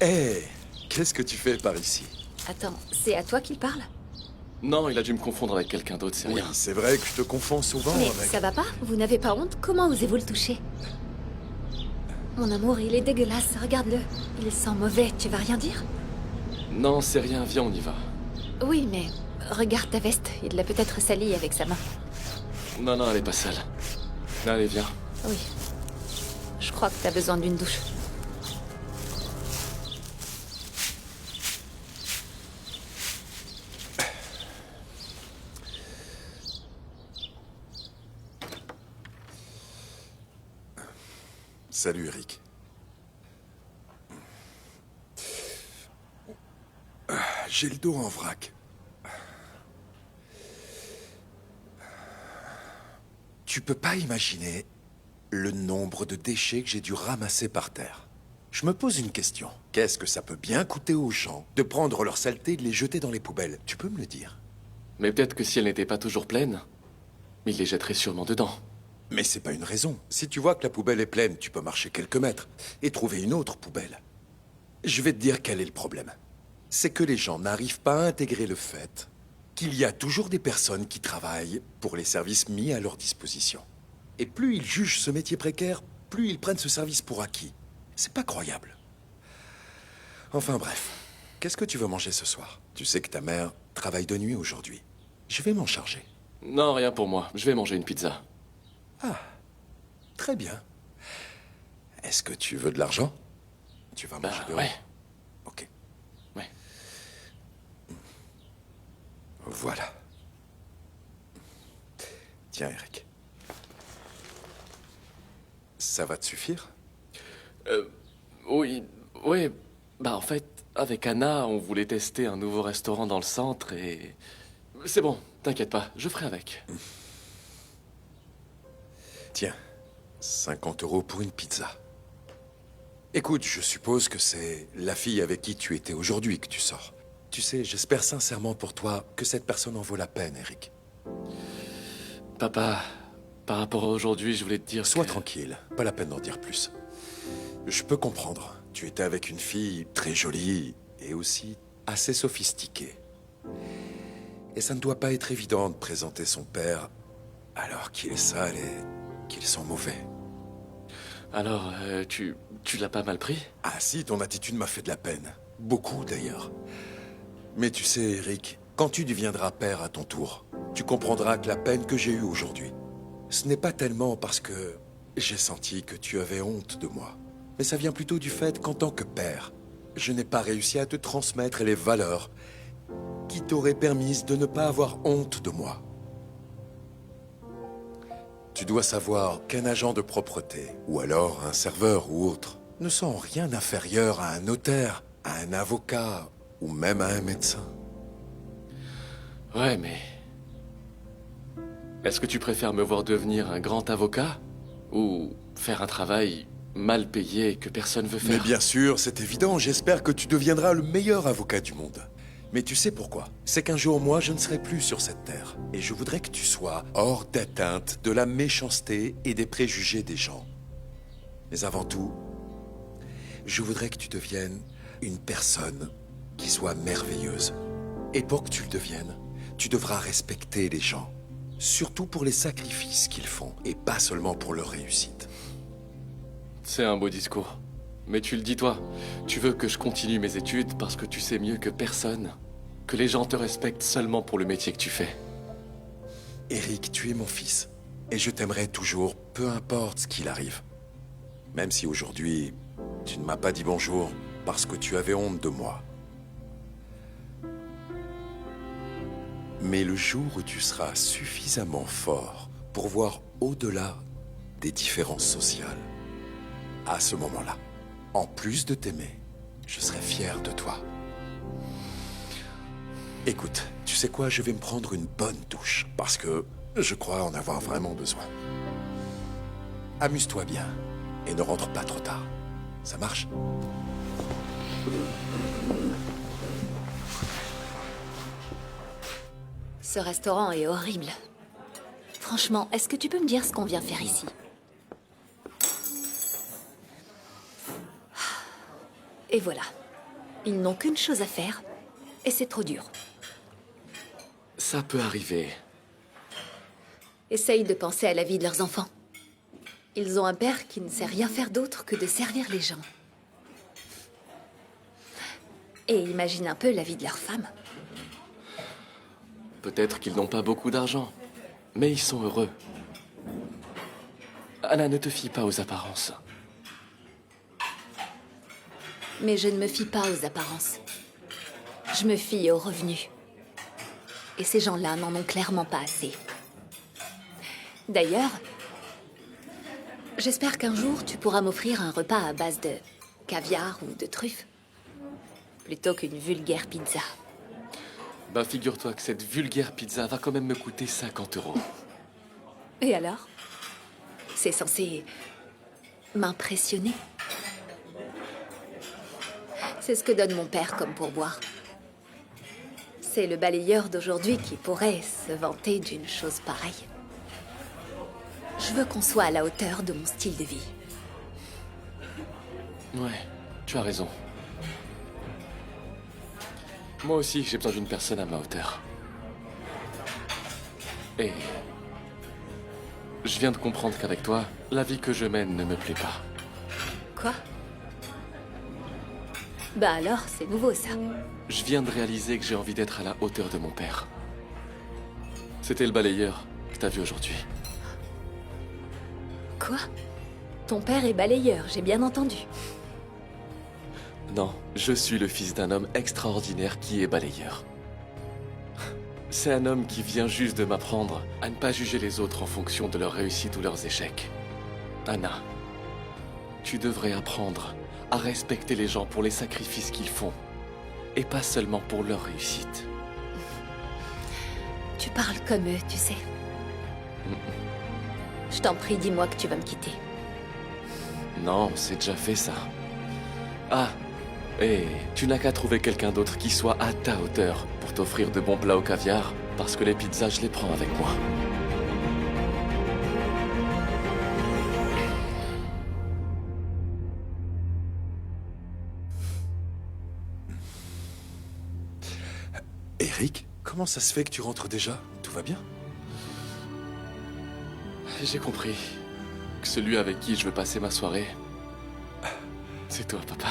Hé, qu'est-ce que tu fais par ici? Attends, c'est à toi qu'il parle? Non, il a dû me confondre avec quelqu'un d'autre, c'est Oui, rien. c'est vrai que je te confonds souvent Mais avec... ça va pas? Vous n'avez pas honte? Comment osez-vous le toucher? Mon amour, il est dégueulasse, regarde-le. Il sent mauvais, tu vas rien dire? Non, c'est rien, viens, on y va. Oui, mais regarde ta veste, il l'a peut-être salie avec sa main. Non, non, elle est pas sale. Allez, viens. Oui. Je crois que t'as besoin d'une douche. Salut, Eric. J'ai le dos en vrac. Tu peux pas imaginer le nombre de déchets que j'ai dû ramasser par terre. Je me pose une question. Qu'est-ce que ça peut bien coûter aux gens de prendre leurs saletés et de les jeter dans les poubelles? Tu peux me le dire? Mais peut-être que si elle n'était pas toujours pleine, il les jetterait sûrement dedans. Mais c'est pas une raison. Si tu vois que la poubelle est pleine, tu peux marcher quelques mètres et trouver une autre poubelle. Je vais te dire quel est le problème. C'est que les gens n'arrivent pas à intégrer le fait qu'il y a toujours des personnes qui travaillent pour les services mis à leur disposition. Et plus ils jugent ce métier précaire, plus ils prennent ce service pour acquis. C'est pas croyable. Enfin bref, qu'est-ce que tu veux manger ce soir? Tu sais que ta mère travaille de nuit aujourd'hui. Je vais m'en charger. Non, rien pour moi. Je vais manger une pizza. Ah, très bien. Est-ce que tu veux de l'argent? Tu vas manger dehors? Ouais. Ok. Ouais. Voilà. Tiens, Eric. Ça va te suffire? Oui, oui. Bah, en fait, avec Anna, on voulait tester un nouveau restaurant dans le centre et... C'est bon, t'inquiète pas, je ferai avec. Tiens, 50 € pour une pizza. Écoute, je suppose que c'est la fille avec qui tu étais aujourd'hui que tu sors. Tu sais, j'espère sincèrement pour toi que cette personne en vaut la peine, Eric. Papa, par rapport à aujourd'hui, je voulais te dire Sois que... tranquille, pas la peine d'en dire plus. Je peux comprendre. Tu étais avec une fille très jolie et aussi assez sophistiquée. Et ça ne doit pas être évident de présenter son père alors qu'il est sale et qu'il sent mauvais. Alors, tu l'as pas mal pris? Ah si, ton attitude m'a fait de la peine. Beaucoup d'ailleurs. Mais tu sais, Eric, quand tu deviendras père à ton tour, tu comprendras que la peine que j'ai eue aujourd'hui, ce n'est pas tellement parce que j'ai senti que tu avais honte de moi. Mais ça vient plutôt du fait qu'en tant que père, je n'ai pas réussi à te transmettre les valeurs qui t'auraient permis de ne pas avoir honte de moi. Tu dois savoir qu'un agent de propreté, ou alors un serveur ou autre, ne sont en rien inférieurs à un notaire, à un avocat, ou même à un médecin. Ouais, mais... Est-ce que tu préfères me voir devenir un grand avocat? Ou faire un travail mal payé que personne veut Mais faire? bien sûr, c'est évident, j'espère que tu deviendras le meilleur avocat du monde. Mais tu sais pourquoi? C'est qu'un jour, moi, je ne serai plus sur cette terre. Et je voudrais que tu sois hors d'atteinte de la méchanceté et des préjugés des gens. Mais avant tout, je voudrais que tu deviennes une personne qui soit merveilleuse. Et pour que tu le deviennes, tu devras respecter les gens. Surtout pour les sacrifices qu'ils font, et pas seulement pour leur réussite. C'est un beau discours. Mais tu le dis toi, tu veux que je continue mes études parce que tu sais mieux que personne que les gens te respectent seulement pour le métier que tu fais. Eric, tu es mon fils. Et je t'aimerai toujours, peu importe ce qu'il arrive. Même si aujourd'hui, tu ne m'as pas dit bonjour parce que tu avais honte de moi. Mais le jour où tu seras suffisamment fort pour voir au-delà des différences sociales, à ce moment-là, en plus de t'aimer, je serai fier de toi. Écoute, tu sais quoi, je vais me prendre une bonne douche, parce que je crois en avoir vraiment besoin. Amuse-toi bien, et ne rentre pas trop tard. Ça marche? Ce restaurant est horrible. Franchement, est-ce que tu peux me dire ce qu'on vient faire ici? Et voilà. Ils n'ont qu'une chose à faire, et c'est trop dur. Ça peut arriver. Essaye de penser à la vie de leurs enfants. Ils ont un père qui ne sait rien faire d'autre que de servir les gens. Et imagine un peu la vie de leur femme. Peut-être qu'ils n'ont pas beaucoup d'argent, mais ils sont heureux. Anna, ne te fie pas aux apparences. Mais je ne me fie pas aux apparences. Je me fie aux revenus. Et ces gens-là n'en ont clairement pas assez. D'ailleurs, j'espère qu'un jour tu pourras m'offrir un repas à base de caviar ou de truffes, plutôt qu'une vulgaire pizza. Bah, figure-toi que cette vulgaire pizza va quand même me coûter 50 €. Et alors? C'est censé m'impressionner. C'est ce que donne mon père comme pourboire. C'est le balayeur d'aujourd'hui qui pourrait se vanter d'une chose pareille. Je veux qu'on soit à la hauteur de mon style de vie. Ouais, tu as raison. Moi aussi, j'ai besoin d'une personne à ma hauteur. Et je viens de comprendre qu'avec toi, la vie que je mène ne me plaît pas. Quoi? Bah alors, c'est nouveau ça. Je viens de réaliser que j'ai envie d'être à la hauteur de mon père. C'était le balayeur que t'as vu aujourd'hui. Quoi? Ton père est balayeur, j'ai bien entendu. Non, je suis le fils d'un homme extraordinaire qui est balayeur. C'est un homme qui vient juste de m'apprendre à ne pas juger les autres en fonction de leurs réussites ou leurs échecs. Anna, tu devrais apprendre à respecter les gens pour les sacrifices qu'ils font, et pas seulement pour leur réussite. Tu parles comme eux, tu sais. Je t'en prie, dis-moi que tu vas me quitter. Non, c'est déjà fait ça. Ah, et tu n'as qu'à trouver quelqu'un d'autre qui soit à ta hauteur pour t'offrir de bons plats au caviar, parce que les pizzas, je les prends avec moi. Eric, comment ça se fait que tu rentres déjà? Tout va bien? J'ai compris que celui avec qui je veux passer ma soirée, c'est toi, papa.